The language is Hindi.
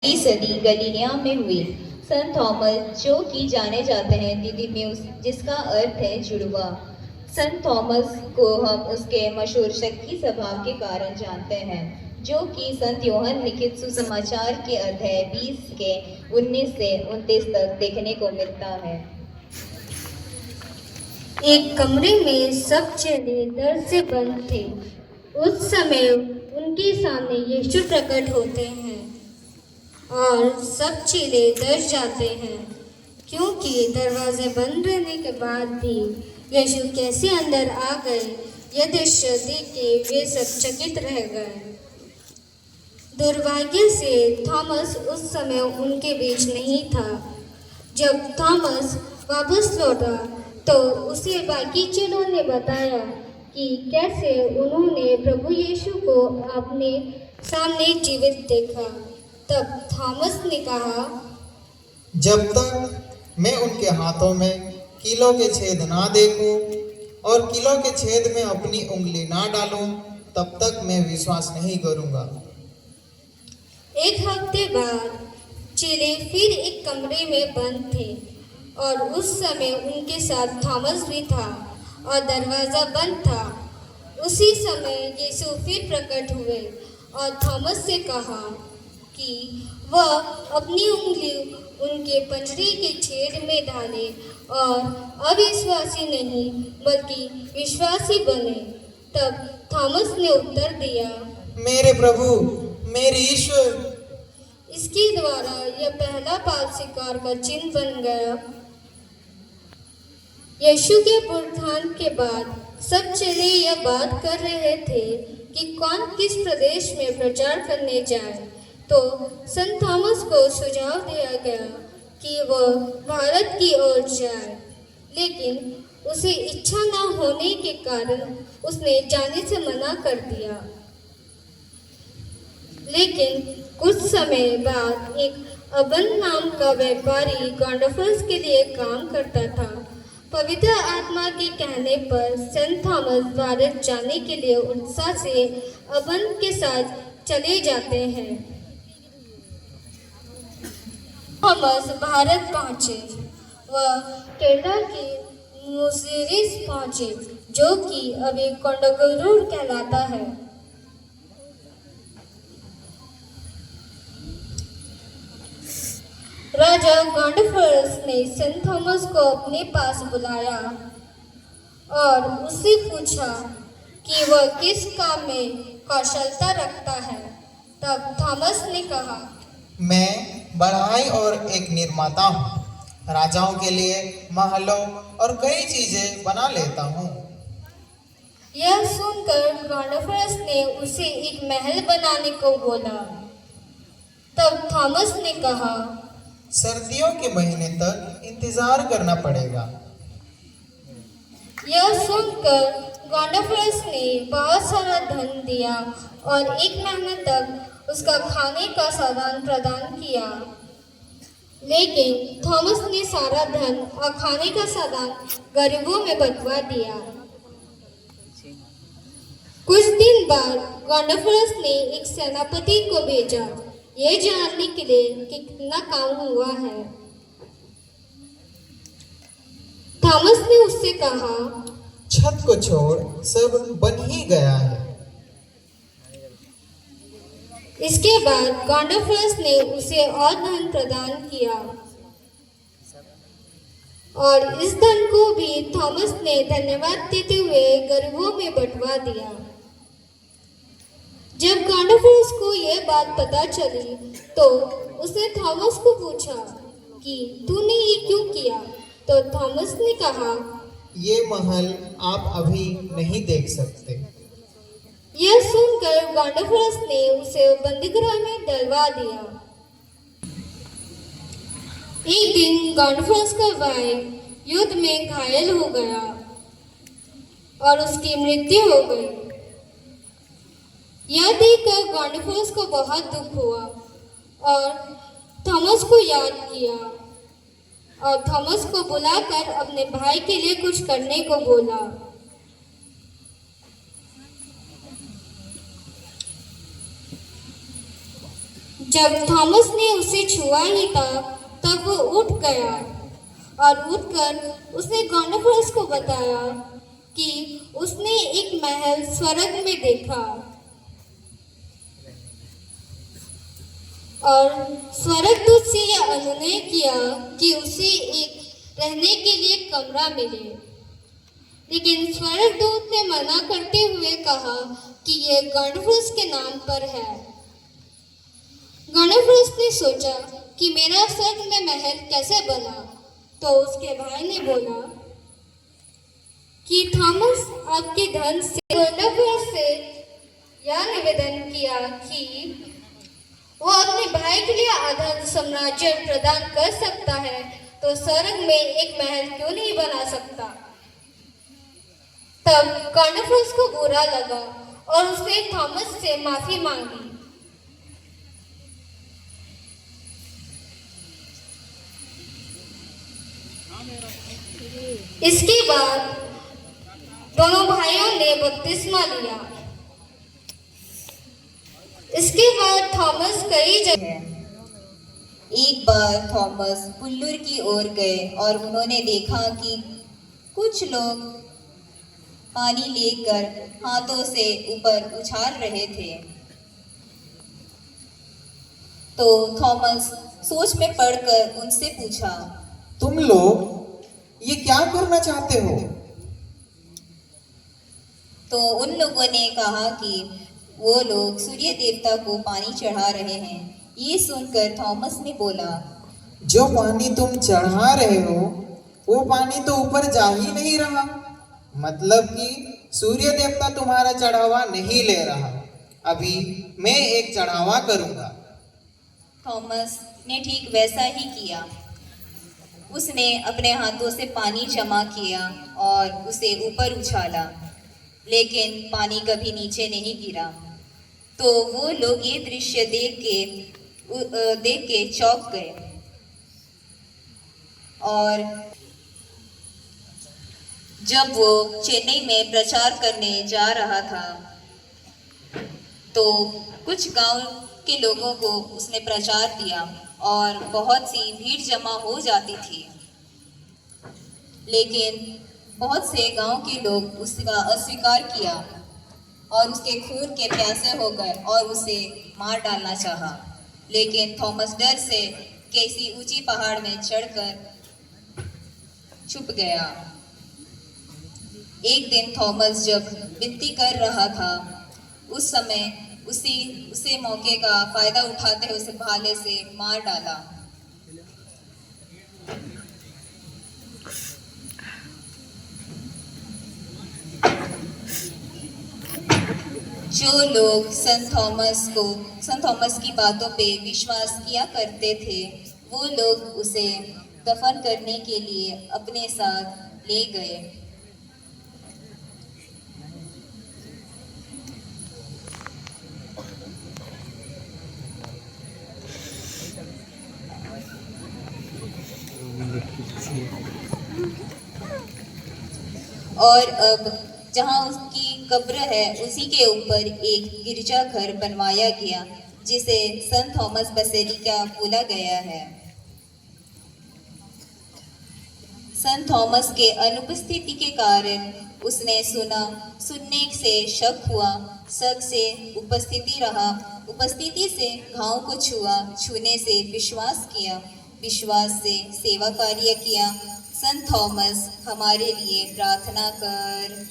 सदी गलीलिया में हुई। संत थॉमस, जो कि जाने जाते हैं दिदिम्युस, जिसका अर्थ है जुड़वा। संत थॉमस को हम उसके मशहूर शक्ति स्वभाव के कारण जानते हैं, जो कि संत योहन लिखित सुसमाचार के अध्याय 20 के 19 से 29 तक देखने को मिलता है। एक कमरे में सब चेहरे दर्द से बंद थे। उस समय उनके सामने यीशु प्रकट होते हैं और सब चेहरे डर जाते हैं, क्योंकि दरवाजे बंद रहने के बाद भी यीशु कैसे अंदर आ गए, यह दृश्य देख के वे सब चकित रह गए। दुर्भाग्य से थॉमस उस समय उनके बीच नहीं था। जब थॉमस वापस लौटा तो उसे बाकी चेलों ने बताया कि कैसे उन्होंने प्रभु यीशु को अपने सामने जीवित देखा। तब थॉमस ने कहा, जब तक मैं उनके हाथों में कीलों के छेद ना देखूं और कीलों के छेद में अपनी उंगली ना डालूं, तब तक मैं विश्वास नहीं करूंगा। एक हफ्ते बाद चेले फिर एक कमरे में बंद थे और उस समय उनके साथ थॉमस भी था और दरवाज़ा बंद था। उसी समय यीशु फिर प्रकट हुए और थॉमस से कहा कि वह अपनी उंगली उनके पंजरे के छेद में डाले और अविश्वासी नहीं बल्कि विश्वासी बने। तब थॉमस ने उत्तर दिया, मेरे प्रभु, मेरे ईश्वर। इसके द्वारा यह पहला पाप स्वीकार का चिन्ह बन गया। यीशु के पुनरुत्थान के बाद सब चेले यह बात कर रहे थे कि कौन किस प्रदेश में प्रचार करने जाए, तो संत थॉमस को सुझाव दिया गया कि वह भारत की ओर जाए, लेकिन उसे इच्छा न होने के कारण उसने जाने से मना कर दिया। लेकिन कुछ समय बाद एक अबन नाम का व्यापारी गॉन्डोफल्स के लिए काम करता था। पवित्र आत्मा के कहने पर सेंट थॉमस भारत जाने के लिए उत्साह से अबन के साथ चले जाते हैं। थॉमस भारत पहुंचे। वह केरला के मुसिरिस पहुंचे, जो कि अभी कोंडागुरुर कहलाता है। राजा गॉन्डोफलस ने सेंट थॉमस को अपने पास बुलाया और उससे पूछा कि वह किस काम में कौशलता रखता है। तब थॉमस ने कहा, मैं बढ़ाई और एक निर्माता हूँ। राजाओं के लिए महलों और कई चीजें बना लेता हूँ। यह सुनकर गॉन्डोफलस ने उसे एक महल बनाने को बोला। तब थॉमस ने कहा, सर्दियों के महीने तक इंतजार करना पड़ेगा। यह सुनकर गॉन्डोफलस ने बहुत सारा धन दिया और एक महीने तक उसका खाने का सामान प्रदान किया। लेकिन थॉमस ने सारा धन और खाने का सामान गरीबों में बंटवा दिया। कुछ दिन बाद गॉन्डोफलस ने एक सेनापति को भेजा, ये जानने के लिए कि कितना काम हुआ है। थॉमस ने उससे कहा, छत को छोड़ सब बन ही गया है। इसके बाद गॉन्डोफलस ने उसे और धन प्रदान किया और इस धन को भी थॉमस ने धन्यवाद देते हुए गरीबों में बंटवा दिया। जब गॉन्डोफलस को यह बात पता चली तो उसने थॉमस को पूछा कि तूने ये क्यों किया। तो थॉमस ने कहा, ये महल आप अभी नहीं देख सकते। यह सुनकर गॉन्डोफलस ने उसे बंदीगृह में डलवा दिया। एक दिन गॉन्डोफलस का भाई युद्ध में घायल हो गया और उसकी मृत्यु हो गई। यह देखकर गॉन्डोफलस को बहुत दुख हुआ और थॉमस को याद किया और थॉमस को बुलाकर अपने भाई के लिए कुछ करने को बोला। जब थॉमस ने उसे छुआ ही था तब वो उठ गया और उठकर उसने गॉर्डनफोर्स को बताया कि उसने एक महल स्वर्ग में देखा और स्वर्गदूत से यह अनुनय किया कि उसे एक रहने के लिए कमरा मिले, लेकिन स्वर्गदूत ने मना करते हुए कहा कि यह गॉर्डनफोर्स के नाम पर है। गॉर्डनफोर्स ने सोचा कि मेरा स्वर्ग में महल कैसे बना, तो उसके भाई ने बोला कि थॉमस आपके धन से गॉर्डनफोर्स से यह निवेदन किया कि वो अपने भाई के लिए आधा साम्राज्य प्रदान कर सकता है, तो स्वर्ग में एक महल क्यों नहीं बना सकता। तब गॉर्डनफोर्स को बुरा लगा और उसने थॉमस से माफी मांगी। इसके बाद दोनों भाइयों ने बपतिस्मा लिया। इसके बाद थॉमस कई जगह एक बार थॉमस पुल्लुर की ओर गए और उन्होंने देखा कि कुछ लोग पानी लेकर हाथों से ऊपर उछाल रहे थे। तो थॉमस सोच में पड़कर उनसे पूछा, तुम लोग ये क्या करना चाहते हो? तो उन लोगों ने कहा कि वो लोग सूर्य देवता को पानी चढ़ा रहे हैं। ये सुनकर थॉमस ने बोला, जो पानी तुम चढ़ा रहे हो वो पानी तो ऊपर जा ही नहीं रहा, मतलब कि सूर्य देवता तुम्हारा चढ़ावा नहीं ले रहा। अभी मैं एक चढ़ावा करूंगा। थॉमस ने ठीक वैसा ही किया। उसने अपने हाथों से पानी जमा किया और उसे ऊपर उछाला, लेकिन पानी कभी नीचे नहीं गिरा। तो वो लोग ये दृश्य देख के चौंक गए और जब वो चेन्नई में प्रचार करने जा रहा था तो कुछ गांव के लोगों को उसने प्रचार दिया और बहुत सी भीड़ जमा हो जाती थी, लेकिन बहुत से गांव के लोग उसका अस्वीकार किया और उसके खून के प्यासे हो गए और उसे मार डालना चाहा। लेकिन थॉमस डर से किसी ऊंची पहाड़ में चढ़कर छुप गया। एक दिन थॉमस जब विनती कर रहा था, उस समय उसे मौके का फायदा उठाते हुए उसे भाले से मार डाला। जो लोग संत थॉमस की बातों पे विश्वास किया करते थे, वो लोग उसे दफन करने के लिए अपने साथ ले गए। और अब जहाँ उसकी कब्र है उसी के ऊपर एक गिरजा घर बनवाया गया, जिसे संत थॉमस बसेलिका बोला गया है। संत थॉमस के अनुपस्थिति के कारण उसने सुनने से शक हुआ, शक से उपस्थिति रहा, उपस्थिति से घाव को छुआ, छूने से विश्वास किया, विश्वास से सेवा कार्य किया। संत थॉमस हमारे लिए प्रार्थना कर।